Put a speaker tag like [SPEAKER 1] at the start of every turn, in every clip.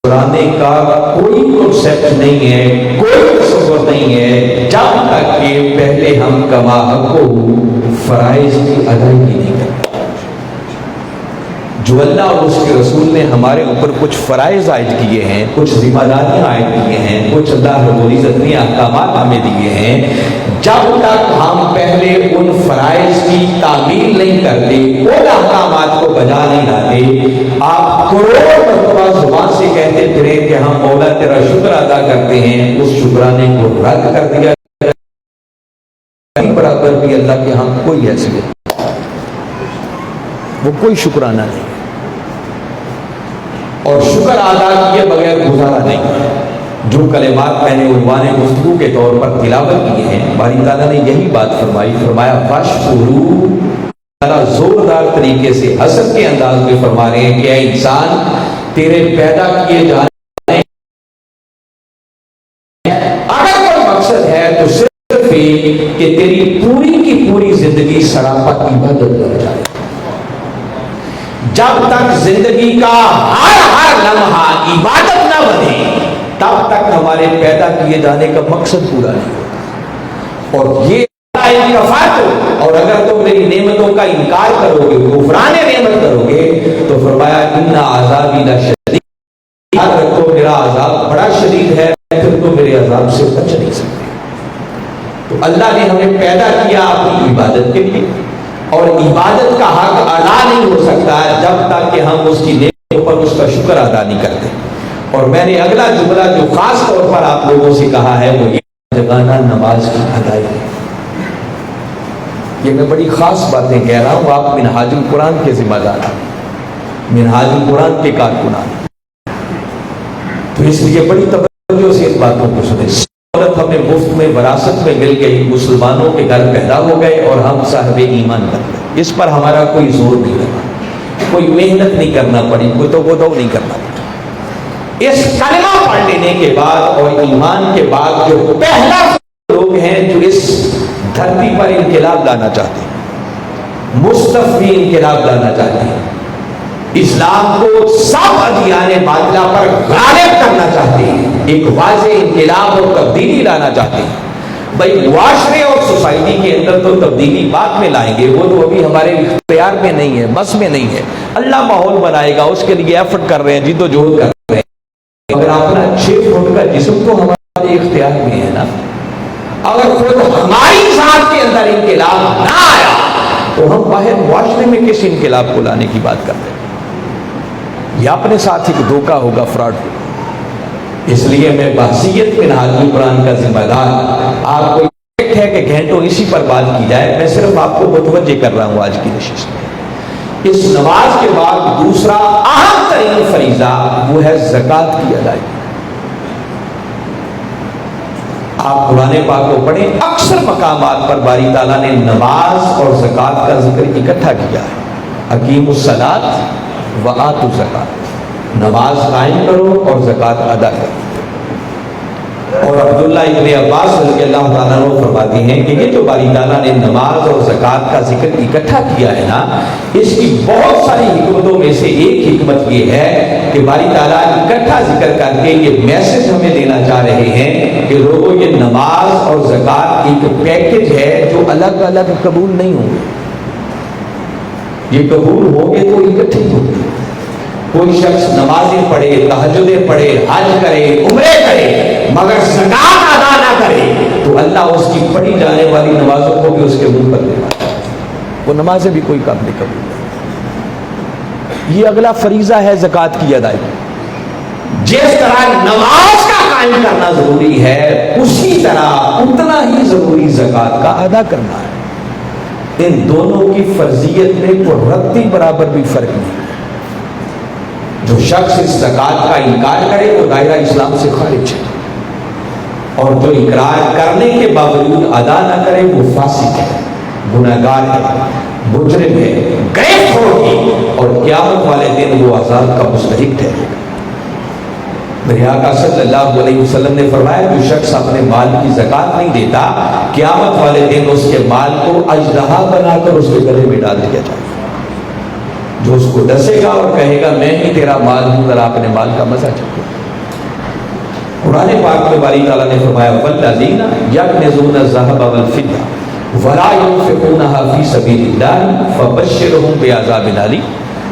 [SPEAKER 1] شکرانے کا کوئی کنسیپٹ نہیں ہے، کوئی تصور نہیں ہے جب تک کہ پہلے ہم کما حق فرائض کی ادائیگی نہیں کرتے۔ جو اللہ اور اس کے رسول نے ہمارے اوپر کچھ فرائض عائد کیے ہیں، کچھ ذمہ داریاں عائد کیے ہیں، کچھ اللہ رب العزت نے احکامات ہمیں دیے ہیں، جب تک ہم پہلے ان فرائض کی تعمیل نہیں کرتے، ان احکامات کو بجا نہیں لاتے، آپ کروڑ مرتبہ زبان سے کہتے پھریں کہ ہم مولا تیرا شکر ادا کرتے ہیں، اس شکرانے کو رد کر دیا برابر بھی اللہ کے ہم کوئی حیثیت، وہ کوئی شکرانہ نہیں، اور شکر ادا کیے بغیر گزارا نہیں۔ جو کلمات میں نے عنوان گفتگو کے طور پر تلاوت کیے ہیں، باری تعالیٰ نے یہی بات فرمائی، فرمایا فاشکروا، تعالیٰ زوردار طریقے سے حسن کے انداز میں فرما رہے ہیں کہ اے انسان، تیرے پیدا کیے جانے اگر کوئی مقصد ہے تو صرف کہ تیری پوری کی پوری زندگی سراپا عبادت کر جائے۔ جب تک زندگی کا ہر لمحہ عبادت نہ بنے، تب تک ہمارے پیدا کیے جانے کا مقصد پورا نہیں ہوگا۔ اور یہ اور اگر تم میری نعمتوں کا انکار کرو گے، کفران نعمت کرو گے، تو فرمایا ان عذابی لشدید، یاد رکھو میرا عذاب بڑا شدید ہے، پھر تو میرے عذاب سے بچ نہیں سکتے۔ تو اللہ نے ہمیں پیدا کیا اپنی عبادت کے لیے، اور عبادت کا حق ادا نہیں ہو سکتا جب تک کہ ہم اس کی نعمتوں پر اس کا شکر ادا نہیں کرتے۔ اور میں نے اگلا جملہ جو خاص طور پر آپ لوگوں سے کہا ہے وہ یہ جگانا نماز کی ادائیگی۔ یہ میں بڑی خاص باتیں کہہ رہا ہوں، آپ منہاج القرآن کے ذمہ دار ہیں، منہاج القرآن کے کارکنان، تو اس لیے بڑی توجہ سے اس باتوں کو سنیں۔ دولت ہمیں مفت میں وراثت میں مل گئی، مسلمانوں کے گھر پیدا ہو گئے اور ہم صاحب ایمان بن گئے، اس پر ہمارا کوئی زور نہیں لگا، کوئی محنت نہیں کرنا پڑی، کوئی تو نہیں کرنا پڑی۔ اس کلمہ پڑھ لینے کے بعد اور ایمان کے بعد جو پہلا لوگ ہیں جو اس دھرتی پر انقلاب لانا چاہتے ہیں، مستفی انقلاب لانا چاہتے ہیں، اسلام کو سب ادیان باطلہ پر غالب کرنا چاہتے ہیں، ایک واضح انقلاب اور تبدیلی لانا چاہتے ہیں۔ بھائی معاشرے اور سوسائٹی کے اندر تو تبدیلی بعد میں لائیں گے، وہ تو ابھی ہمارے اختیار میں نہیں ہے، بس میں نہیں ہے، اللہ ماحول بنائے گا، اس کے لیے ایفرٹ کر رہے ہیں، جد و جہد کر رہے ہیں، مگر اپنا 6 فٹ کا جسم تو ہمارے اختیار میں ہے نا۔ اگر خود ہماری ذات کے اندر انقلاب نہ آیا تو ہم باہر معاشرے میں کس انقلاب کو لانے کی بات کرتے ہیں؟ یہ اپنے ساتھ ایک دھوکہ ہوگا، فراڈ ہوگا۔ اس لیے میں بحثیت منہاج القرآن کا ذمہ دار، آپ کو ایک ہے کہ گھنٹوں اسی پر بات کی جائے، میں صرف آپ کو متوجہ کر رہا ہوں آج کی نشست میں۔ اس نماز کے بعد دوسرا اہم ترین فریضہ وہ ہے زکوٰۃ کی ادائیگی۔ آپ قرآن پاک کو پڑھیں، اکثر مقامات پر باری تعالیٰ نے نماز اور زکوٰۃ کا ذکر اکٹھا کیا ہے۔ اقیموا الصلاۃ وآتوا الزکاۃ، نماز قائم کرو اور زکوٰۃ ادا کرو۔ اور عبداللہ ابن عباس رضی اللہ تعالیٰ عنہ فرماتے ہیں کہ یہ جو باری تعالیٰ نے نماز اور زکوٰۃ کا ذکر اکٹھا کیا ہے نا، اس کی بہت ساری حکمتوں میں سے ایک حکمت یہ ہے کہ باری تعالیٰ اکٹھا ذکر کر کے یہ میسج ہمیں دینا چاہ رہے ہیں کہ لوگوں یہ نماز اور زکوٰۃ ایک پیکج ہے جو الگ الگ قبول نہیں ہوں گے، یہ قبول ہوں گے تو اکٹھے ہوں گے۔ کوئی شخص نمازیں پڑھے، تہجدیں پڑھے، حج کرے، عمرے کرے، مگر زکوٰۃ ادا نہ کرے تو اللہ اس کی پڑھی جانے والی نمازوں کو بھی اس کے منہ پر دے گا، وہ نمازیں بھی کوئی قابل قبول نہیں۔ یہ اگلا فریضہ ہے زکوٰۃ کی ادائیگی۔ جس طرح نماز کا قائم کرنا ضروری ہے، اسی طرح اتنا ہی ضروری زکوٰۃ کا ادا کرنا ہے۔ ان دونوں کی فرضیت میں کوئی رتی برابر بھی فرق نہیں۔ جو شخص اس زکوٰۃ کا انکار کرے وہ دائرہ اسلام سے خارج ہے، اور جو اقرار کرنے کے باوجود ادا نہ کرے وہ فاسق ہے، گناہگار ہے، مجرم ہے، گریفت ہوگی، اور قیامت والے دن وہ عذاب کا مستحق ٹھہرے گا۔ میرے آقا صلی اللہ علیہ وسلم نے فرمایا جو شخص اپنے مال کی زکوٰۃ نہیں دیتا، قیامت والے دن اس کے مال کو اژدہا بنا کر اس کے گلے میں ڈال دیا جائے۔ جو اس کو ڈسے گا اور کہے گا میں ہی تیرا مال ہوں، ذرا اپنے مال کا مزہ چکھو۔ قرآن پاک میں باری تعالیٰ نے فرمایا والذین یکنزون الذھب والفضہ ولا ينفقونها فی سبیل اللہ فبشرھم بعذاب الیم۔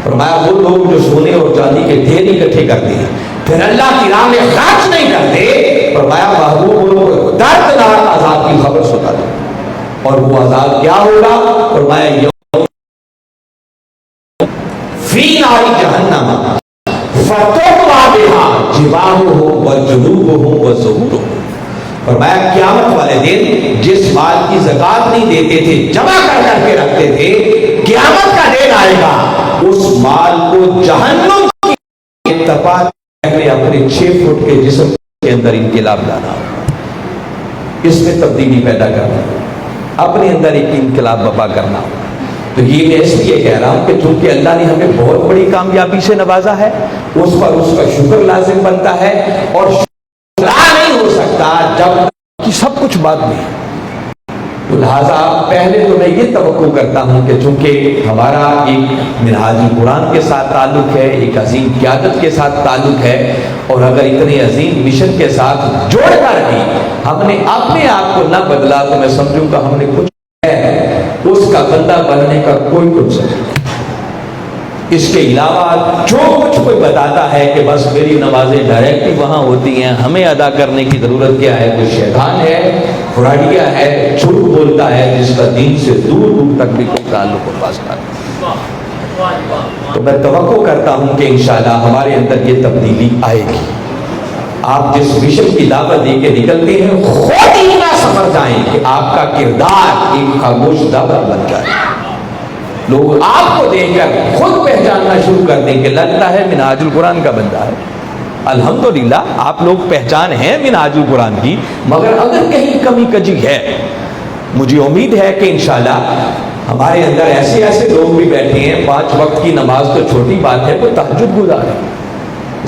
[SPEAKER 1] فرمایا وہ لوگ جو سونے اور چاندی کے ڈھیر اکٹھے کرتے ہیں پھر اللہ کی راہ میں خرچ نہیں کرتے، فرمایا محبوب کو دردناک عذاب کی خبر سنا دو۔ اور وہ عذاب کیا ہوگا؟ فرمایا یوم فی نار جہنم فتقوی بہا جباہہم وجنوبہم وظہورہم۔ فرمایا قیامت والے دن جس مال کی زکوٰۃ نہیں دیتے تھے، جمع کر کے رکھتے تھے، قیامت کا دن آئے گا اس مال کو جہنم کی تپا پہلے اپنے 6 فٹ کے جسم کے اندر انقلاب لانا، اس میں تبدیلی پیدا کرنا، اپنے اندر ایک انقلاب برپا کرنا۔ تو یہ میں اس لیے کہہ رہا ہوں کہ چونکہ اللہ نے ہمیں بہت بڑی کامیابی سے نوازا ہے، اس پر اس کا شکر لازم بنتا ہے، اور شکر نہیں ہو سکتا جب کہ سب کچھ بعد میں۔ تو لہٰذا پہلے تو میں یہ توقع کرتا ہوں کہ چونکہ ہمارا ایک منہاج القرآن کے ساتھ تعلق ہے، ایک عظیم قیادت کے ساتھ تعلق ہے، اور اگر اتنے عظیم مشن کے ساتھ جوڑ کر بھی ہم نے اپنے آپ کو نہ بدلا تو میں سمجھوں گا ہم نے کچھ ہے اس کا بندہ بننے کا کوئی کچھ نہیں۔ اس کے علاوہ جو کچھ کوئی بتاتا ہے کہ بس میری نمازیں ڈائریکٹ ہی وہاں ہوتی ہیں، ہمیں ادا کرنے کی ضرورت کیا ہے، کوئی شیطان ہے، فراڈیا ہے، جھوٹ بولتا ہے، جس کا دین سے دور دور تک بھی کوئی تعلق و واسطہ نہیں۔ تو میں توقع کرتا ہوں کہ انشاءاللہ ہمارے اندر یہ تبدیلی آئے گی۔ آپ جس مشن کی دعوت دے کے نکلتے ہیں خود ہی نہ سمجھ جائیں کہ آپ کا کردار ایک خاموش دعوت بن جائے، لوگ آپ کو دیکھ کر خود پہچاننا شروع کر دیں کہ لگتا ہے منہاج القرآن کا بندہ ہے۔ الحمدللہ آپ لوگ پہچان ہیں منہاج القرآن کی، مگر اگر کہیں کمی کجی ہے، مجھے امید ہے کہ انشاءاللہ ہمارے اندر ایسے ایسے لوگ بھی بیٹھے ہیں، 5 وقت کی نماز تو چھوٹی بات ہے، کوئی تہجد گزار ہے،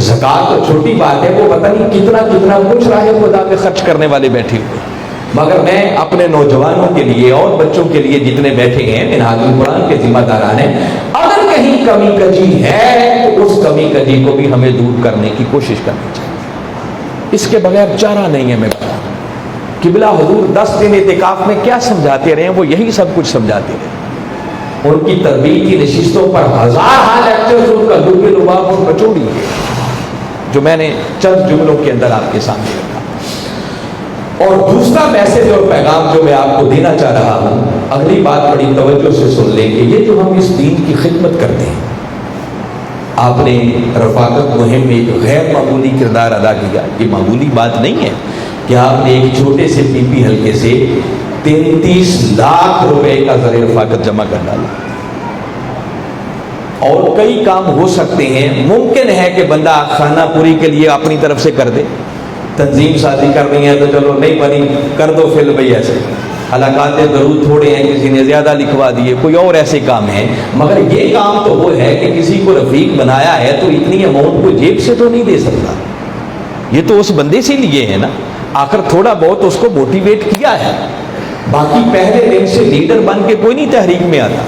[SPEAKER 1] زکوٰۃ تو چھوٹی بات ہے، وہ پتہ نہیں کتنا کتنا کچھ راہ خدا پہ خرچ کرنے والے بیٹھے ہوئے۔ مگر میں اپنے نوجوانوں کے لیے اور بچوں کے لیے جتنے بیٹھے ہیں منہاج القرآن کے ذمہ داران ہیں، اگر کہیں کمی کجی ہے تو اس کمی کجی کو بھی ہمیں دور کرنے کی کوشش کرنی چاہیے، اس کے بغیر چارہ نہیں ہے۔ میں بتا رہا ہوں قبلہ حضور 10 دن اعتکاف میں کیا سمجھاتے رہے، وہ یہی سب کچھ سمجھاتے رہے۔ ان کی تربیت کی نشستوں پر ہزار لیکچرز ان کا دل لباب اور کچوڑی ہے، جو میں نے چند جملوں کے اندر آپ کے سامنے رکھا۔ اور دوسرا میسج اور پیغام جو میں آپ کو دینا چاہ رہا ہوں، اگلی بات بڑی توجہ سے سن لیں کہ یہ جو ہم اس دین کی خدمت کرتے ہیں، آپ نے رفاقت مہم میں ایک غیر معمولی کردار ادا کیا۔ یہ معمولی بات نہیں ہے کہ آپ نے ایک چھوٹے سے پی پی حلقے سے 33 لاکھ روپے کا زر رفاقت جمع کر ڈالا۔ اور کئی کام ہو سکتے ہیں، ممکن ہے کہ بندہ خانہ پوری کے لیے اپنی طرف سے کر دے، تنظیم سازی کرنی ہے تو چلو نہیں بنی کر دو فل بھائی، ایسے حلقات درود تھوڑے ہیں، کسی نے زیادہ لکھوا دیے، کوئی اور ایسے کام ہیں۔ مگر یہ کام تو وہ ہے کہ کسی کو رفیق بنایا ہے تو اتنی اماؤنٹ کو جیب سے تو نہیں دے سکتا، یہ تو اس بندے سے لیے ہے نا، آخر تھوڑا بہت اس کو موٹیویٹ کیا ہے۔ باقی پہلے دن سے لیڈر بن کے کوئی نہیں تحریک میں آتا،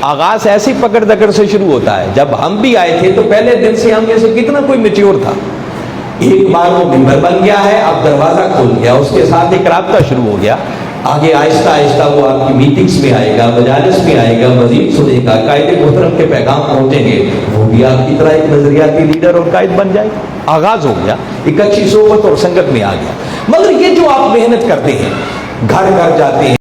[SPEAKER 1] آغاز ایسی پکڑ دکڑ سے شروع ہوتا ہے۔ جب ہم بھی آئے تھے تو پہلے دن سے ہم میں سے کتنا کوئی میچور تھا، ایک بار وہ ممبر بن گیا ہے، اب دروازہ کھل گیا، اس کے ساتھ ایک رابطہ شروع ہو گیا، آگے آہستہ آہستہ وہ آپ کی میٹنگز میں آئے گا، مجالس میں آئے گا، مزید سنے گا، قائد محترم کے پیغام پہنچیں گے، وہ بھی آپ کی طرح ایک نظریاتی لیڈر اور قائد بن جائے گا۔ آغاز ہو گیا، ایک اچھی صحبت اور سنگت میں آ گیا۔ مگر یہ جو آپ محنت کرتے ہیں، گھر گھر جاتے ہیں،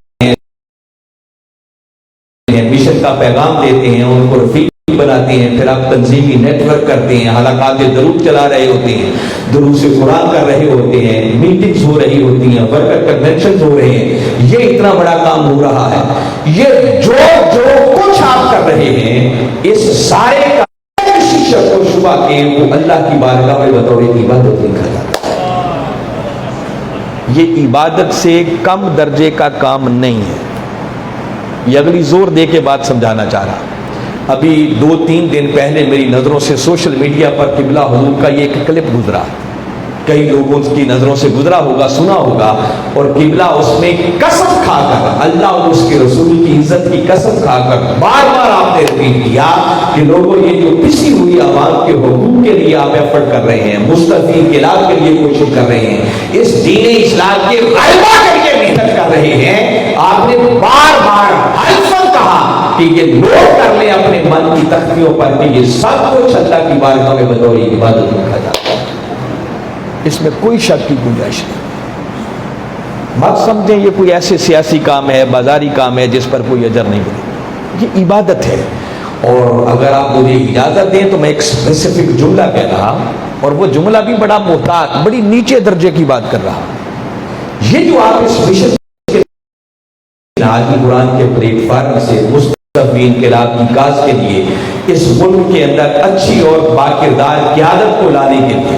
[SPEAKER 1] مشن کا پیغام دیتے ہیں، ان کو رفیق بناتے ہیں، پھر آپ تنظیمی نیٹ ورک کرتے ہیں، حلقات درود چلا رہے ہوتے ہیں، دروس قرآن کر رہے ہوتے ہیں، میٹنگز ہو رہی ہوتی ہیں، ورکر کنونشنز ہو رہے ہیں، یہ اتنا بڑا کام ہو رہا ہے۔ یہ جو کچھ آپ کر رہے ہیں، اس سارے کا کسی شک و شبہ کے وہ اللہ کی بارگاہ میں بطور عبادت لکھا جاتا ہے۔ یہ عبادت سے کم درجے کا کام نہیں ہے۔ یہ اگلی زور دے کے بات سمجھانا چاہ رہا۔ ابھی 2-3 دن پہلے میری نظروں سے سوشل میڈیا پر قبلہ حضور کا یہ ایک کلپ گزرا کئی لوگوں کی نظروں سے گزرا ہوگا، سنا ہوگا، اور قبلہ اس میں قسم کھا کر، اللہ اور اس کے رسول کی عزت کی قسم کھا کر بار بار آپ نے ریپیٹ کیا کہ لوگوں یہ جو پسی ہوئی عوام کے حقوق کے لیے آپ ایفرٹ کر رہے ہیں، مستفید خلاف کے لیے کوشش کر رہے ہیں، اس دین اسلام کے غلبہ کے لیے محنت کر رہے ہیں، آپ نے بار بار حلفاً کہا کہ یہ نوٹ کر لیں اپنے من کی تختیوں پر کہ یہ سب کچھ اللہ کی بارگاہ میں بطور عبادت رکھا جاتا ہے، اس میں کوئی شک کی گنجائش نہیں۔ مت سمجھیں یہ کوئی ایسے سیاسی کام ہے، بازاری کام ہے جس پر کوئی اجر نہیں ملے، یہ عبادت ہے۔ اور اگر آپ مجھے اجازت دیں تو میں ایک اسپیسیفک جملہ کہہ رہا، اور وہ جملہ بھی بڑا محتاط، بڑی نیچے درجے کی بات کر رہا۔ یہ جو آپ اس مشن آج قرآن کے پلیٹ فارم سے مستقبل انقلاب کی کاز کے لیے اس ملک کے اندر اچھی اور باکردار قیادت کو لانے کے لیے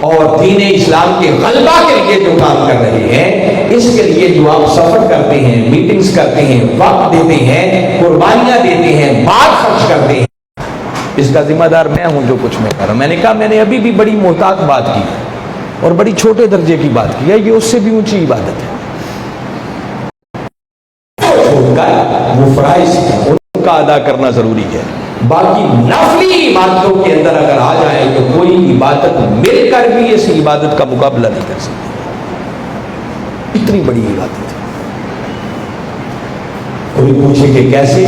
[SPEAKER 1] اور دین اسلام کے غلبہ کے لیے جو کام کر رہے ہیں، اس کے لیے جو آپ سفر کرتے ہیں، میٹنگز کرتے ہیں، وقت دیتے ہیں، قربانیاں دیتے ہیں، مال خرچ کرتے ہیں، اس کا ذمہ دار میں ہوں جو کچھ میں کر رہا ہوں۔ میں نے کہا میں نے ابھی بھی بڑی محتاط بات کی اور بڑی چھوٹے درجے کی بات کی ہے، یہ اس سے بھی اونچی عبادت ہے۔ وہ فرائض ان کا ادا کرنا ضروری ہے، باقی نفلی عبادتوں کے اندر اگر آ جائے تو کوئی عبادت مل کر بھی اس عبادت کا مقابلہ نہیں کر سکتی، اتنی بڑی عبادت ہے۔ کوئی پوچھے کہ کیسے؟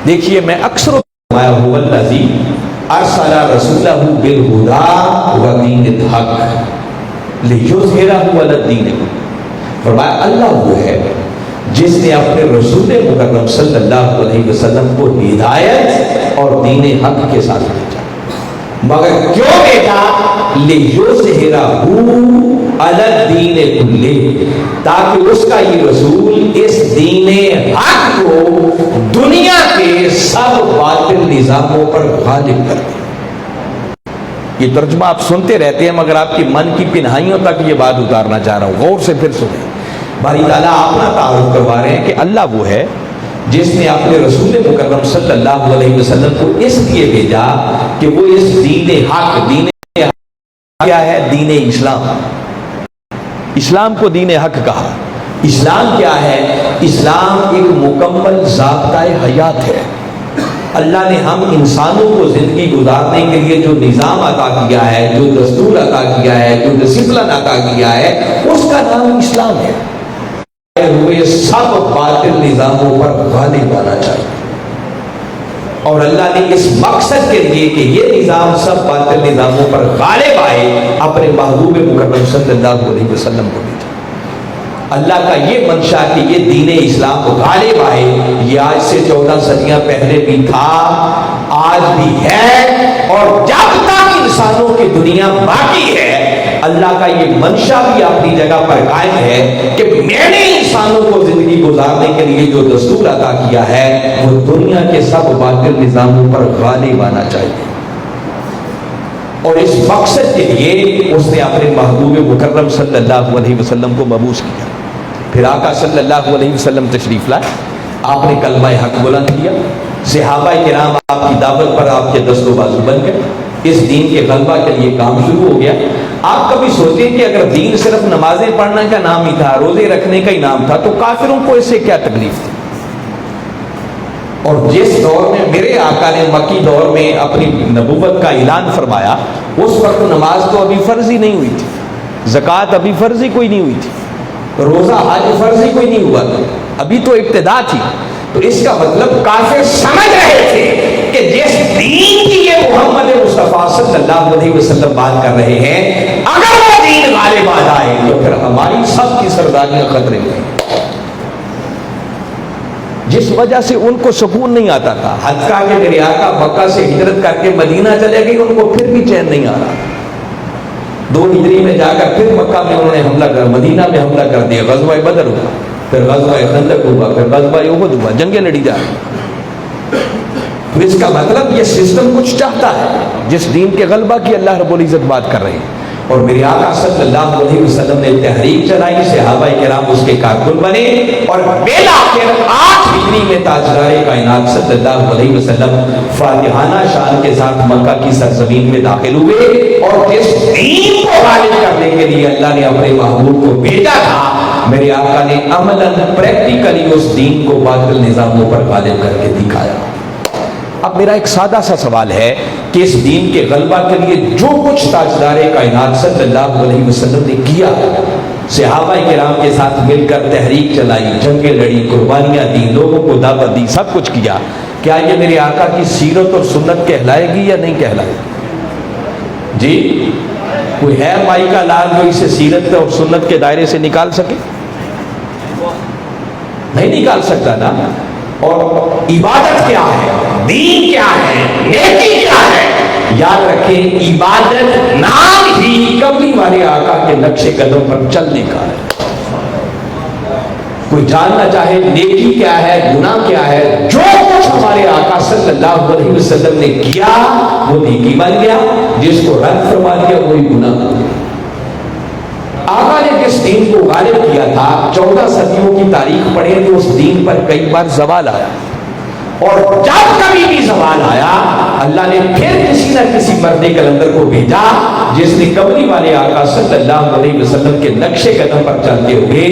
[SPEAKER 1] دیکھیے میں اکثر هو الذی ارسل رسولہ بالہدی ودین الحق لیظہرہ علی الدین کلہ۔ فرمایا اللہ وہ ہے جس نے اپنے رسول مکرم صلی اللہ علیہ وسلم کو ہدایت اور دین حق کے ساتھ بھیجا، مگر کیوں بھیجا؟ لیظہرہ علی الدین کلہ، تاکہ اس کا یہ رسول اس دین حق کو دنیا کے سب باطل نظاموں پر غالب کر دے۔ یہ ترجمہ آپ سنتے رہتے ہیں مگر آپ کی من کی پنہائیوں تک یہ بات اتارنا چاہ رہا ہوں، غور سے پھر سنیں۔ باری تعالیٰ اپنا تعارف کروا رہے ہیں کہ اللہ وہ ہے جس نے اپنے رسول مکرم صلی اللہ علیہ وسلم کو اس لیے بھیجا کہ وہ اس دین حق، دین حق کیا ہے؟ دین اسلام، اسلام کو دین حق کہا۔ اسلام کیا ہے؟ اسلام ایک مکمل ضابطۂ حیات ہے۔ اللہ نے ہم انسانوں کو زندگی گزارنے کے لیے جو نظام عطا کیا ہے، جو دستور عطا کیا ہے، جو ڈسپلن عطا کیا ہے، اس کا نام اسلام ہے۔ ہوئے سب باطل نظاموں پر غالب آنا چاہیے، اور اللہ نے اس مقصد کے لیے کہ یہ نظام سب باطل نظاموں پر غالب آئے اپنے محبوب مکرم صلی اللہ علیہ وسلم کو بھیجا۔ اللہ کا یہ منشا کہ یہ دین اسلام غالب آئے، یہ آج سے 14 صدیاں پہلے بھی تھا، آج بھی ہے، اور جب تک انسانوں کی دنیا باقی ہے اللہ کا یہ منشا بھی اپنی جگہ پر قائم ہے کہ میں نے انسانوں کو زندگی گزارنے کے لیے جو دستور عطا کیا ہے وہ دنیا کے سب باطل نظاموں پر غالب آنا چاہیے، اور اس مقصد کے لیے اس نے اپنے محبوب مکرم صلی اللہ علیہ وسلم کو مبعوث کیا۔ پھر آقا صلی اللہ علیہ وسلم تشریف لائے، آپ نے کلمہ حق بلند کیا، صحابہ کرام آپ کی دعوت پر آپ کے دست و بازو بن گئے، اس دین کے غلبہ کے لیے کام شروع ہو گیا۔ آپ کبھی سوچیں کہ اگر دین صرف نمازیں پڑھنا کا نام ہی تھا، روزے رکھنے کا ہی نام تھا، تو کافروں کو اس سے کیا تکلیف تھی؟ اور جس دور میں میرے آقا نے مکی دور میں اپنی نبوت کا اعلان فرمایا، اس وقت نماز تو ابھی فرض ہی نہیں ہوئی تھی، زکوٰۃ ابھی فرض ہی کوئی نہیں ہوئی تھی، روزہ حج فرض ہی کوئی نہیں ہوا تھا، ابھی تو ابتدا تھی۔ تو اس کا مطلب کافر سمجھ رہے تھے کہ جس دین کی یہ محمد مصطفیٰ صلی اللہ علیہ وسلم بات کر رہے ہیں، اگر وہ دین غالب آ جائے تو پھر ہماری سب کی سرداریاں خطرے میں، جس وجہ سے ان کو سکون نہیں آتا تھا، حتیٰ کہ میرے آقا مکہ سے ہجرت کر کے مدینہ چلے گئے، ان کو پھر بھی چین نہیں آ رہا۔ 2 ہجری میں جا کر پھر مکہ میں انہوں نے حملہ کر، مدینہ میں حملہ کر دیا، غزوہ بدر ہوا، پھر غزوہ خندق ہوا، پھر غزوہ احد ہوا، جنگیں لڑی جا رہی۔ تو اس کا مطلب یہ سسٹم کچھ چاہتا ہے، جس دین کے غلبہ کی اللہ رب العزت بات کر رہے ہیں۔ اور میرے آقا صلی اللہ علیہ وسلم نے تحریک چلائی، صحابہ کرام اس کے کارکن بنے، اور بالآخر 8 ہجری میں تاجدار کائنات صلی اللہ علیہ وسلم فاتحانہ شان کے ساتھ مکہ کی سرزمین میں داخل ہوئے، اور جس دین کو غالب لیے اللہ نے اپنے محبوب کو بھیجا تھا، میرے آقا نے عملاً پریکٹیکلی اس دین کو باطل نظاموں پر غالب کر کے دکھایا۔ اب میرا ایک سادہ سا سوال ہے کہ اس دین کے غلبہ کے لیے جو کچھ تاجدار کائنات صلی اللہ علیہ وسلم نے کیا، صحابہ کرام کے ساتھ مل کر تحریک چلائی، جنگیں لڑی، قربانیاں دی، لوگوں کو دعوت دی، سب کچھ کیا، کیا یہ میرے آقا کی سیرت اور سنت کہلائے گی یا نہیں کہلائے گی؟ جی کوئی ہے مائی کا لال جو اسے سیرت اور سنت کے دائرے سے نکال سکے؟ نہیں نکال سکتا نا۔ اور عبادت کیا ہے، دین کیا ہے، نیکی کیا ہے؟ یاد رکھیں عبادت نام ہی کملی والے آقا کے نقش قدم پر چلنے کا ہے۔ کوئی جاننا چاہے نیکی کیا ہے، گناہ کیا ہے، جو کچھ ہمارے آقا صلی اللہ علیہ وسلم نے کیا وہ نیکی بن گیا، جس کو رد فرما دیا وہی گناہ بن گیا۔ آقا نے جس دین کو غالب کیا تھا، 14 صدیوں کی تاریخ پڑھیں تو اس دین پر کئی بار زوال آیا، اور جب کبھی بھی زوال آیا اللہ نے پھر کسی نہ کسی مرد کلندر کو بھیجا جس نے کملی والے آقا صلی اللہ علیہ وسلم کے نقش قدم پر چلتے ہوئے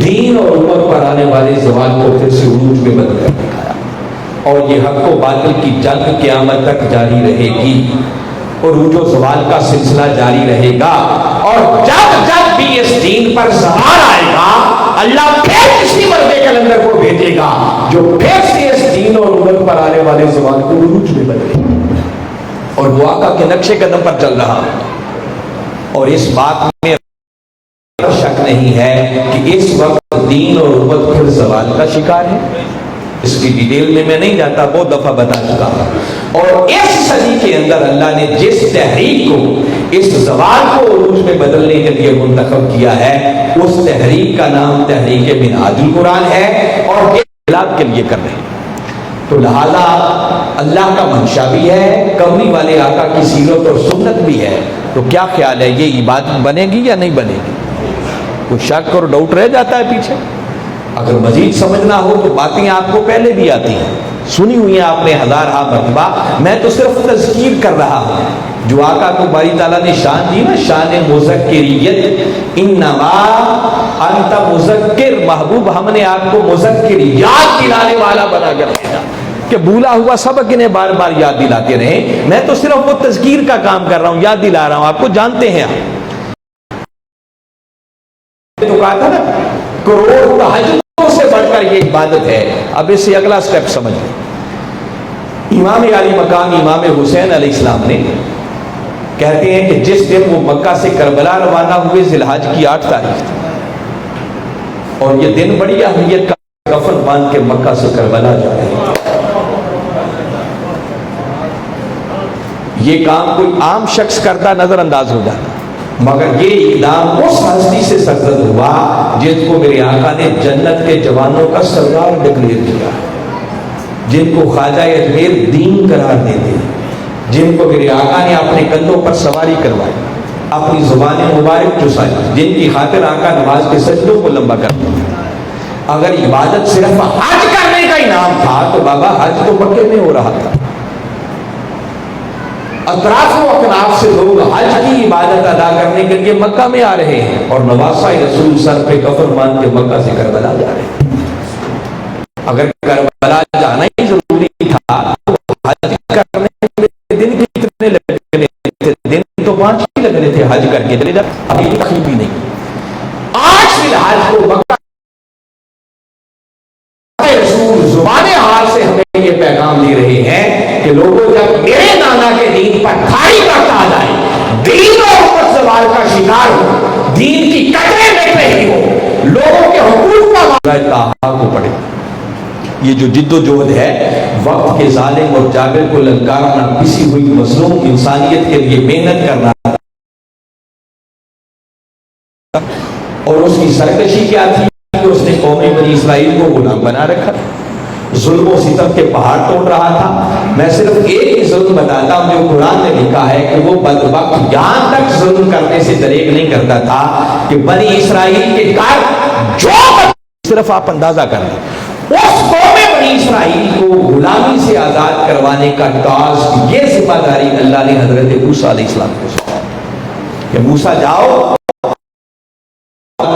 [SPEAKER 1] دین اور امت پر آنے والے زوال کو پھر سے عروج میں بدل کر دکھایا۔ اور یہ حق و باطل کی جنگ قیامت تک جاری رہے گی، عروج و زوال کا سلسلہ جاری رہے گا، اور جب جب بھی اس دین پر زوال آئے گا اللہ پھر کسی مرد کلندر کو بھیجے گا جو پھر سے اس دین اور امت پر آنے والے زوال کو عروج میں بدلے گا، اور وہ آقا کے نقش قدم پر چل رہا۔ اور اس بات میں شک نہیں ہے کہ اس وقت دین اور امت پھر زوال کا شکار ہے۔ اس کی ڈیٹیل میں نہیں جاتا، بہت دفعہ بتا چکا ہوں۔ اور اس صدی کے اندر اللہ نے جس تحریک کو اس زوال کو عروج میں بدلنے کے لیے منتخب کیا ہے، اس تحریک کا نام تحریک منہاج القرآن ہے، اور یہ اخلاق کے لیے کر رہے ہیں۔ تو لہذا اللہ کا منشا بھی ہے، کملی والے آقا کی سیرت اور سنت بھی ہے، تو کیا خیال ہے یہ عبادت بنے گی یا نہیں بنے گی؟ کوئی شک اور ڈاؤٹ رہ جاتا ہے پیچھے؟ اگر مزید سمجھنا ہو تو باتیں آپ کو پہلے بھی آتی ہیں، سنی ہوئی ہیں آپ نے ہزارہا مرتبہ، میں تو صرف تذکیر کر رہا ہوں۔ جو آقا کو باری تعالیٰ نے شان دی نا، شان مذکریت، انما انت مذکر، محبوب ہم نے آپ کو مذکر، یاد دلانے والا بنا کر بھیجا کہ بھولا ہوا سبق انہیں بار بار یاد دلاتے رہیں، میں تو صرف وہ تذکیر کا کام کر رہا ہوں، یاد دلا رہا ہوں آپ کو، جانتے ہیں آپ۔ تو کہا تھا نا کروڑ تہجدوں سے بڑھ کر یہ عبادت ہے۔ اب اس سے اگلا سٹیپ سمجھ لیں۔ امام علی مقام امام حسین علیہ السلام نے کہتے ہیں کہ جس دن وہ مکہ سے کربلا روانہ ہوئے ذی الحج کی 8 تاریخ تھی، اور یہ دن بڑی اہمیت کا، کفن باندھ کے مکہ سے کربلا جا رہے ہیں۔ یہ کام کوئی عام شخص کرتا نظر انداز ہو جاتا، مگر یہ اقدام اس ہستی سے سرزد ہوا جس کو میرے آقا نے جنت کے جوانوں کا سردار ڈکلیئر کیا، جن کو خواجہ اجمیر دین قرار دیتے، جن کو میرے آقا نے اپنے کندھوں پر سواری کروائی، اپنی زبان مبارک چسائی، جن کی خاطر آقا نماز کے سجدوں کو لمبا کر دیا۔ اگر عبادت صرف حج کرنے کا انعام تھا تو بابا حج تو مکے میں ہو رہا تھا، اطراف و اکناف سے لوگ حج کی عبادت ادا کرنے کے لیے مکہ میں آ رہے ہیں، اور نواسہ رسول سر پہ کفن باندھ کے مکہ سے کربلا جا رہے ہیں۔ اگر کربلا جانا ہی ضروری تھا تو حج کرنے میں دن کتنے لگ رہے تھے؟ دن تو 5 ہی لگ رہے تھے حج کر کے چلے جاتے، ابھی کہیں بھی نہیں۔ آج فی الحال کو مکہ رسول زبان حال سے ہمیں یہ پیغام دے رہے ہیں کہ لوگوں جب میرے نانا کے دین پر کھائی کرتا آ جائے، دین اور امت زوال کا شکار ہو، دین کی قدریں مٹ رہی ہو، لوگوں کے حقوق کا معاملہ کو پڑے۔ یہ جو جد و جہد ہے وقت کے ظالم اور جابر کو للکارنا، پسی ہوئی مظلوم انسانیت کے لیے محنت کرنا، اور اس کی سرکشی کیا تھی کہ اس نے قوم بنی اسرائیل کو غلام بنا رکھا، ظلم و ستم کے پہاڑ توڑ رہا تھا۔ میں صرف ایک ہی ظلم بتاتا ہوں جو قرآن نے لکھا ہے کہ وہ بدبخت یہاں تک ظلم کرنے سے دریغ نہیں کرتا تھا کہ بنی اسرائیل کے گھر جو صرف آپ اندازہ کر لیں، اس قوم بنی اسرائیل کو غلامی سے آزاد کروانے کا ٹاسک، یہ ذمہ داری اللہ نے حضرت موسیٰ علیہ السلام کو سونپا کہ موسیٰ جاؤ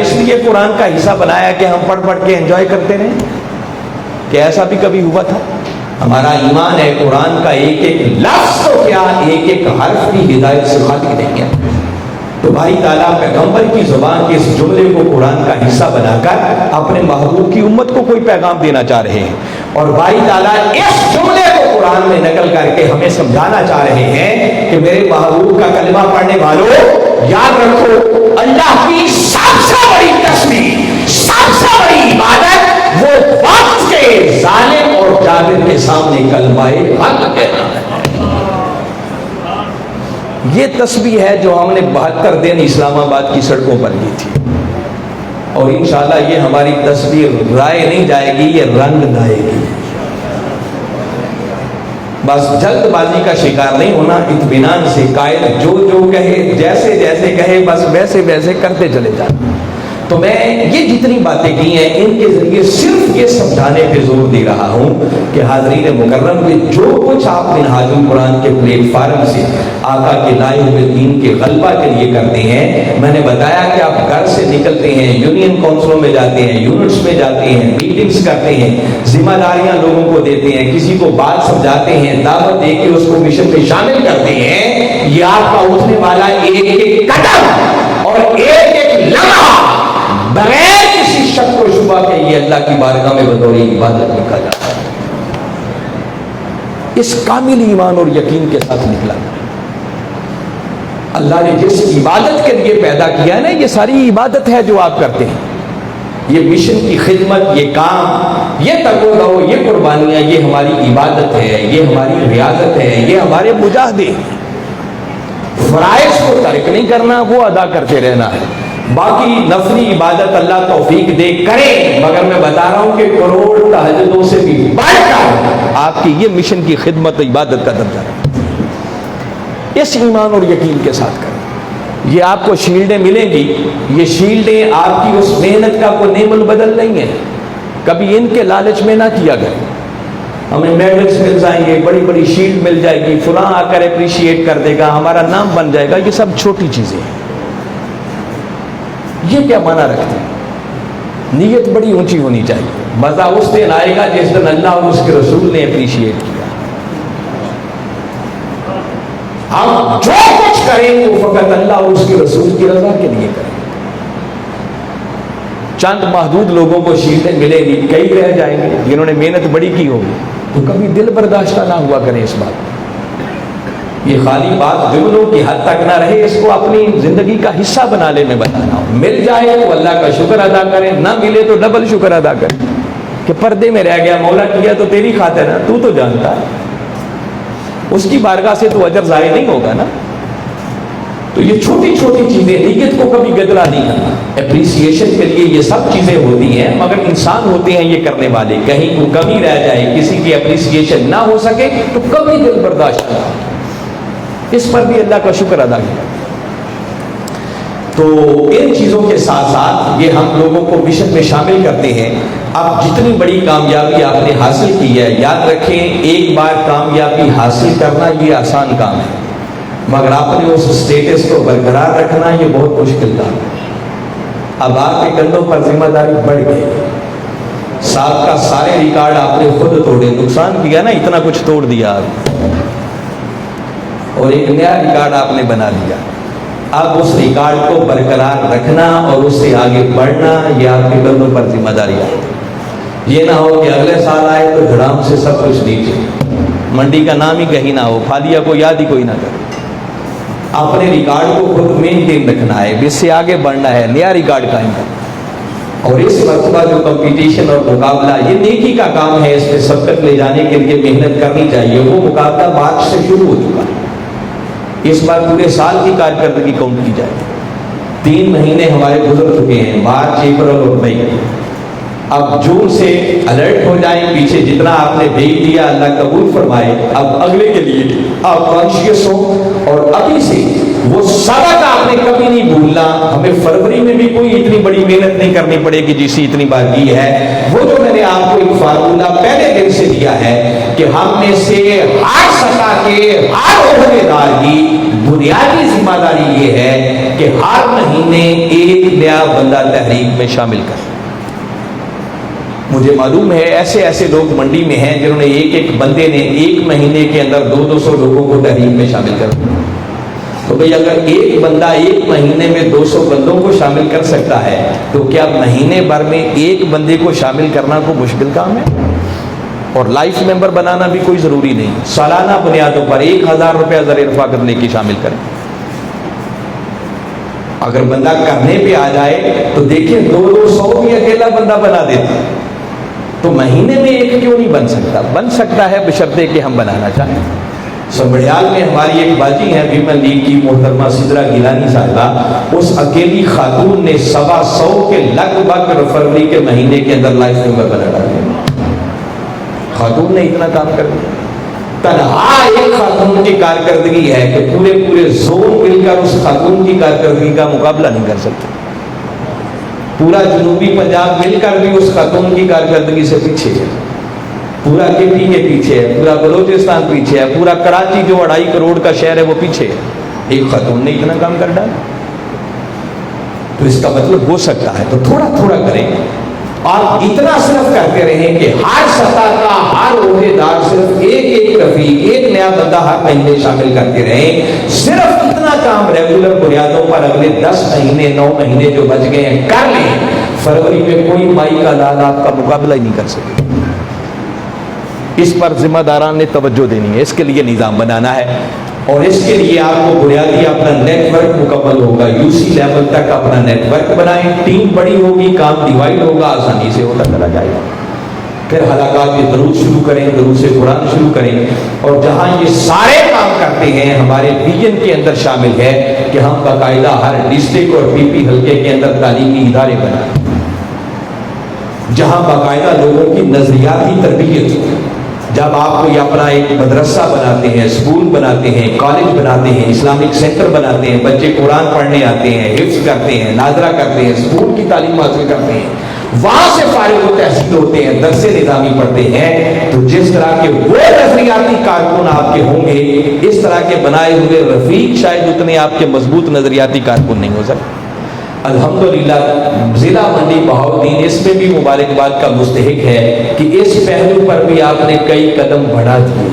[SPEAKER 1] اس لیے قرآن کا حصہ بنایا کہ ہم پڑھ پڑھ کے انجوائے کرتے رہیں؟ کہ ایسا بھی کبھی ہوا تھا؟ ہمارا ایمان ہے قرآن کا ایک ایک لفظ تو کیا ایک ایک حرف کی ہدایت سے خالی نہیں ہے. تو بھائی تعالیٰ پیغمبر کی زبان کے اس جملے کو قرآن کا حصہ بنا کر اپنے محبوب کی امت کو کوئی پیغام دینا چاہ رہے ہیں، اور بھائی تعالیٰ اس جملے کو قرآن میں نقل کر کے ہمیں سمجھانا چاہ رہے ہیں کہ میرے محبوب کا کلمہ پڑھنے والوں یاد رکھو، اللہ کی سب سے بڑی تسبیح، سب سے بڑی عبادت وہ وقت کے ظالم اور جابر کے سامنے کلمہ حق کہنا ہے. یہ تسبیح ہے جو ہم نے 72 دن اسلام آباد کی سڑکوں پر کی تھی، اور انشاءاللہ یہ ہماری تسبیح رائے نہیں جائے گی، یہ رنگ لائے گی. بس جلد بازی کا شکار نہیں ہونا، اطمینان سے قائد جو جو کہے، جیسے جیسے کہے بس ویسے ویسے کرتے چلے جانا. تو میں یہ جتنی باتیں کی ہیں ان کے ذریعے صرف یہ سمجھانے پہ زور دے رہا ہوں کہ حاضرین مکرم کے جو کچھ آپ منہاج القرآن کے پلیٹ فارم سے آقا کے لائے ہوئے دین کے غلبہ کے لیے کرتے ہیں، میں نے بتایا کہ آپ گھر سے نکلتے ہیں، یونین کونسلوں میں جاتے ہیں، یونٹس میں جاتے ہیں، میٹنگز کرتے ہیں، ذمہ داریاں لوگوں کو دیتے ہیں، کسی کو بات سمجھاتے ہیں، دعوت دے کے اس کو مشن میں شامل کرتے ہیں. یہ آپ کا اٹھنے والا ایک ایک قدم اور ایک ایک لمحہ بغیر کسی شک و شبہ کے یہ اللہ کی بارگاہ میں بطور عبادت لکھا جاتا ہے. اس کامل ایمان اور یقین کے ساتھ نکلا. اللہ نے جس عبادت کے لیے پیدا کیا ہے نا، یہ ساری عبادت ہے جو آپ کرتے ہیں. یہ مشن کی خدمت، یہ کام، یہ تگ و دو، یہ قربانیاں، یہ ہماری عبادت ہے، یہ ہماری ریاضت ہے، یہ ہمارے مجاہدے. فرائض کو ترک نہیں کرنا، وہ ادا کرتے رہنا ہے. باقی نفلی عبادت اللہ توفیق دے کریں، مگر میں بتا رہا ہوں کہ کروڑ تہجدوں سے بھی بڑھ کر آپ کی یہ مشن کی خدمت عبادت کا درجہ ہے. اس ایمان اور یقین کے ساتھ کریں. یہ آپ کو شیلڈیں ملیں گی، یہ شیلڈیں آپ کی اس محنت کا کوئی نعم البدل نہیں ہے. کبھی ان کے لالچ میں نہ کیا کریں. ہمیں میڈلز مل جائیں گے، بڑی بڑی شیلڈ مل جائے گی، فلاں آ کر اپریشیٹ کر دے گا، ہمارا نام بن جائے گا. یہ سب چھوٹی چیزیں ہیں. یہ کیا معنی رکھتے ہیں؟ نیت بڑی اونچی ہونی چاہیے. مزہ اس دن آئے گا جس دن اللہ اور اس کے رسول نے اپریشیٹ کیا. ہم جو کچھ کریں وہ فقط اللہ اور اس کے رسول کی رضا کے لیے کریں. چند محدود لوگوں کو شیلڈیں ملے گی، کئی رہ جائیں گے جنہوں نے محنت بڑی کی ہوگی. تو کبھی دل برداشتہ نہ ہوا کریں اس بات. یہ خالی بات جملوں کی حد تک نہ رہے، اس کو اپنی زندگی کا حصہ بنا لے. میں بتانا ہوں، مل جائے تو اللہ کا شکر ادا کریں، نہ ملے تو ڈبل شکر ادا کریں کہ پردے میں رہ گیا، مولا کیا تو تیری خاطر ہے، تو جانتا ہے. اس کی بارگاہ سے تو اجر ضائع نہیں ہوگا نا. تو یہ چھوٹی چھوٹی چیزیں، نیت کو کبھی گدلا نہیں کرنا. اپریسیشن کے لیے یہ سب چیزیں ہوتی ہیں، مگر انسان ہوتے ہیں یہ کرنے والے. کہیں کو کمی رہ جائے، کسی کی اپریسیشن نہ ہو سکے تو کبھی دل برداشت نہ ہو. اس پر بھی اللہ کا شکر ادا کیا. تو ان چیزوں کے ساتھ ساتھ یہ ہم لوگوں کو مشن میں شامل کرتے ہیں. اب جتنی بڑی کامیابی آپ نے حاصل کی ہے، یاد رکھیں ایک بار کامیابی حاصل کرنا یہ آسان کام ہے، مگر آپ نے اس اسٹیٹس کو برقرار رکھنا یہ بہت مشکل کام ہے. اب آپ کے کندھوں پر ذمہ داری بڑھ گئی. ساتھ کا سارے ریکارڈ آپ نے خود توڑے، نقصان کیا نا، اتنا کچھ توڑ دیا آپ، اور ایک نیا ریکارڈ آپ نے بنا لیا. اب اس ریکارڈ کو برقرار رکھنا اور اس سے آگے بڑھنا یہ آپ کے کندھوں پر ذمہ داری ہے. یہ نہ ہو کہ اگلے سال آئے تو دھڑام سے سب کچھ نیچے، منڈی کا نام ہی کہیں نہ ہو، پھالیا کو یاد ہی کوئی نہ کرے. اپنے ریکارڈ کو خود مینٹین رکھنا ہے، اس سے آگے بڑھنا ہے، نیا ریکارڈ قائم کرنا. اور اس مرتبہ جو کمپٹیشن اور مقابلہ یہ نیکی کا کام ہے، اس پہ سبقت لے جانے کے لیے محنت کرنی چاہیے. وہ مقابلہ مارچ سے شروع ہو چکا ہے. اس بار پورے سال کی کارکردگی کاؤنٹ کی جائے. 3 مہینے ہمارے گزر چکے ہیں، مارچ، اپریل اور مئی. اب جون سے الرٹ ہو جائیں، پیچھے جتنا آپ نے بھیج دیا اللہ قبول فرمائے. اب اگلے کے لیے آپ کانشیس ہو، اور ابھی سے وہ سبق آپ نے کبھی نہیں بھولنا. ہمیں فروری میں بھی کوئی اتنی بڑی محنت نہیں کرنی پڑے گی جیسی اتنی بار کی ہے. وہ جو میں نے آپ کو ایک فارمولہ پہلے دن سے دیا ہے کہ ہم میں سے ہر سطح کے ہر عہدیدار کی بنیادی ذمہ داری یہ ہے کہ ہر مہینے ایک نیا بندہ تحریک میں شامل کر. مجھے معلوم ہے ایسے ایسے لوگ منڈی میں ہیں جنہوں نے ایک بندے نے ایک مہینے کے اندر 200 لوگوں کو تحریک میں شامل کر دیا. تو بھئی اگر ایک بندہ ایک مہینے میں 200 بندوں کو شامل کر سکتا ہے تو کیا مہینے بھر میں ایک بندے کو شامل کرنا کوئی مشکل کام ہے؟ اور لائف ممبر بنانا بھی کوئی ضروری نہیں. سالانہ بنیادوں پر 1000 روپیہ زر رفاقت لے کے شامل کریں. اگر بندہ کرنے پہ آ جائے تو دیکھیں 200 بھی اکیلا بندہ بنا دیتا تو مہینے میں ایک کیوں نہیں بن سکتا؟ بن سکتا ہے بشرطے کہ ہم بنانا چاہیں. سنبھڑیال میں ہماری ایک باجی ہے ویمن لیگ کی محترمہ سدرا گیلانی صاحبہ، اس اکیلی خاتون نے 125 کے لگ بھگ فروری کے مہینے کے اندر لائف ممبر بنا ڈالے. خاتون نے اتنا کام کر دیا. تنہا ایک خاتون کی کارکردگی ہے کہ پورے زون مل کر اس خاتون کی کارکردگی کا مقابلہ نہیں کر سکتے. پورا جنوبی پنجاب مل کر بھی اس خاتون کی کارکردگی سے پیچھے ہے. پورا KP کے پیچھے ہے، پورا بلوچستان پیچھے ہے، پورا کراچی جو 2.5 کروڑ کا شہر ہے وہ پیچھے ہے. ایک خاتون نے اتنا کام کر ڈالا. تو اس کا مطلب ہو سکتا ہے تو تھوڑا تھوڑا کریں اور اتنا صرف کرتے رہیں کہ ہر سطح کا ہر عہدیدار صرف ایک رفیق ایک نیا بندہ ہر مہینے شامل کرتے رہیں. صرف اتنا کام ریگولر بنیادوں پر اگلے 10 مہینے 9 مہینے جو بچ گئے ہیں کر لیں. فروری میں کوئی مائی کا لال آپ کا مقابلہ ہی نہیں کر سکے. اس پر ذمہ داران نے توجہ دینی ہے. اس کے لیے نظام بنانا ہے اور اس کے لیے آپ کو بنیادی اپنا نیٹ ورک مکمل ہوگا. UC لیول تک اپنا نیٹ ورک بنائیں. ٹیم بڑی ہوگی، کام ڈیوائڈ ہوگا، آسانی سے ہوتا چلا جائے گا. پھر حلقات کے دروس شروع کریں، دروس قرآن شروع کریں. اور جہاں یہ سارے کام کرتے ہیں ہمارے ویژن کے اندر شامل ہے کہ ہم باقاعدہ ہر ڈسٹرکٹ اور PP حلقے کے اندر تعلیمی ادارے بنائیں جہاں باقاعدہ لوگوں کی نظریاتی تربیت ہو. جب آپ کوئی اپنا ایک مدرسہ بناتے ہیں، اسکول بناتے ہیں، کالج بناتے ہیں، اسلامک سینٹر بناتے ہیں، بچے قرآن پڑھنے آتے ہیں، حفظ کرتے ہیں، ناظرہ کرتے ہیں، اسکول کی تعلیم حاصل کرتے ہیں، وہاں سے فارغ و تحصیل ہوتے ہیں، درس نظامی پڑھتے ہیں. تو جس طرح کے وہ نظریاتی کارکن آپ کے ہوں گے اس طرح کے بنائے ہوئے رفیق شاید اتنے آپ کے مضبوط نظریاتی کارکن نہیں ہو سکتے. الحمدللہ ضلع منڈی بہاؤالدین اس میں بھی مبارکباد کا مستحق ہے کہ اس پہلو پر بھی آپ نے کئی قدم بڑھا دیے.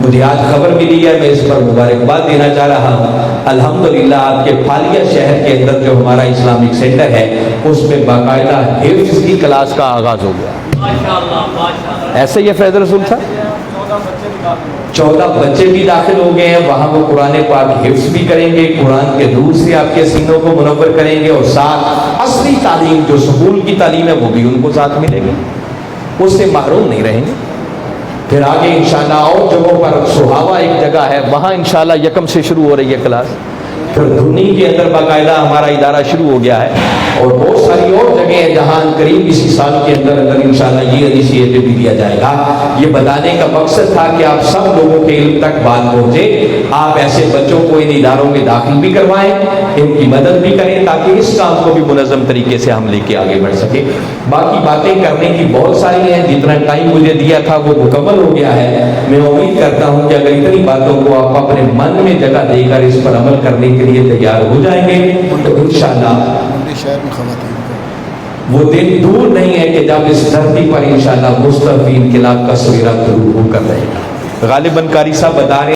[SPEAKER 1] مجھے آج خبر ملی ہے، میں اس پر مبارکباد دینا چاہ رہا ہوں. الحمدللہ آپ کے پھالیہ شہر کے اندر جو ہمارا اسلامک سینٹر ہے اس میں باقاعدہ حفظ کی کلاس کا آغاز ہو گیا. ایسے یہ فیض رسول تھا. 14 بچے بھی داخل ہو گئے ہیں. وہاں وہ قرآن پاک حفظ بھی کریں گے، قرآن کے نور سے آپ کے سینوں کو منور کریں گے اور ساتھ اصلی تعلیم جو سکول کی تعلیم ہے وہ بھی ان کو ساتھ ملے گی. اس سے محروم نہیں رہیں گے. پھر آگے انشاءاللہ اور جگہوں پر سہاوا ایک جگہ ہے وہاں انشاءاللہ 1 سے شروع ہو رہی ہے کلاس. پھر دھنی کے اندر باقاعدہ ہمارا ادارہ شروع ہو گیا ہے اور بہت ساری اور جگہیں ہیں جہاں قریب اسی سال کے اندر انشاءاللہ یہ انیشیٹو بھی دیا جائے گا. یہ بتانے کا مقصد تھا کہ آپ سب لوگوں کے علم تک بات پہنچے. آپ ایسے بچوں کو ان اداروں میں داخل بھی کروائیں، ان کی مدد بھی کریں تاکہ اس کام کو بھی منظم طریقے سے ہم لے کے آگے بڑھ سکیں. باقی باتیں کرنے کی بہت ساری ہیں، جتنا ٹائم مجھے دیا تھا وہ مکمل ہو گیا ہے. میں امید کرتا ہوں کہ اگر اتنی باتوں کو آپ اپنے من میں جگہ دے کر اس پر عمل کرنے کے لیے تیار ہو جائیں گے تو انشاءاللہ وہ دن دور نہیں ہے کہ جب اس دھرتی پر انشاءاللہ مصطفی انقلاب کا سویرا طلوع ہو کر رہے گا. غالباً قاری صاحب بتا رہے